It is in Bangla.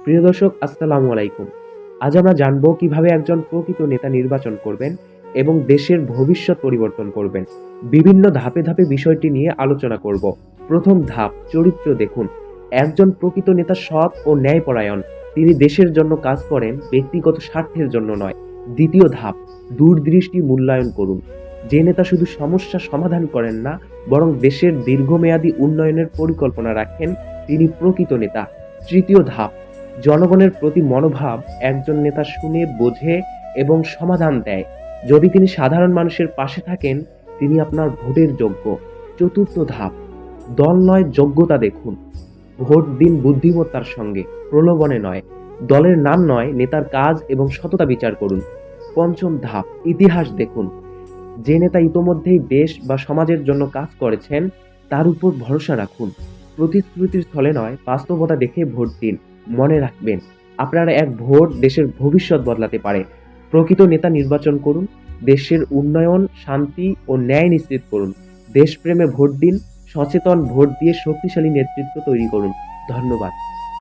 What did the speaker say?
প্রিয় দর্শক, আসসালামু আলাইকুম। আজ আমরা জানবো কিভাবে একজন প্রকৃত নেতা নির্বাচন করবেন এবং দেশের ভবিষ্যৎ পরিবর্তন করবেন। বিভিন্ন ধাপে ধাপে বিষয়টি নিয়ে আলোচনা করব। প্রথম ধাপ, চরিত্র দেখুন। একজন প্রকৃত নেতা সৎ ও ন্যায়পরায়ণ। তিনি দেশের জন্য কাজ করেন, ব্যক্তিগত স্বার্থের জন্য নয়। দ্বিতীয় ধাপ, দূরদৃষ্টি মূল্যায়ন করুন। যে নেতা শুধু সমস্যা সমাধান করেন না, বরং দেশের দীর্ঘমেয়াদী উন্নয়নের পরিকল্পনা রাখেন, তিনি প্রকৃত নেতা। তৃতীয় ধাপ, জনগণের প্রতি মনোভাব। একজন নেতা শুনে, বোঝে এবং সমাধান দেয়। যদি তিনি সাধারণ মানুষের পাশে থাকেন, তিনি আপনার ভোটের যোগ্য। চতুর্থ ধাপ, দল নয় যোগ্যতা দেখুন। ভোট দিন বুদ্ধিমত্তার সঙ্গে, প্রলোভনে নয়। দলের নাম নয়, নেতার কাজ এবং সততা বিচার করুন। পঞ্চম ধাপ, ইতিহাস দেখুন। যে নেতা ইতোমধ্যেই দেশ বা সমাজের জন্য কাজ করেছেন, তার উপর ভরসা রাখুন। প্রতিশ্রুতির ছলে নয়, বাস্তবতা দেখে ভোট দিন। মনে রাখবেন, আপনার এক ভোট দেশের ভবিষ্যৎ বদলাতে পারে। প্রকৃত নেতা নির্বাচন করুন, দেশের উন্নয়ন, শান্তি ও ন্যায় নিশ্চিত করুন। দেশপ্রেমে ভোট দিন, সচেতন ভোট দিয়ে শক্তিশালী নেতৃত্ব তৈরি করুন। ধন্যবাদ।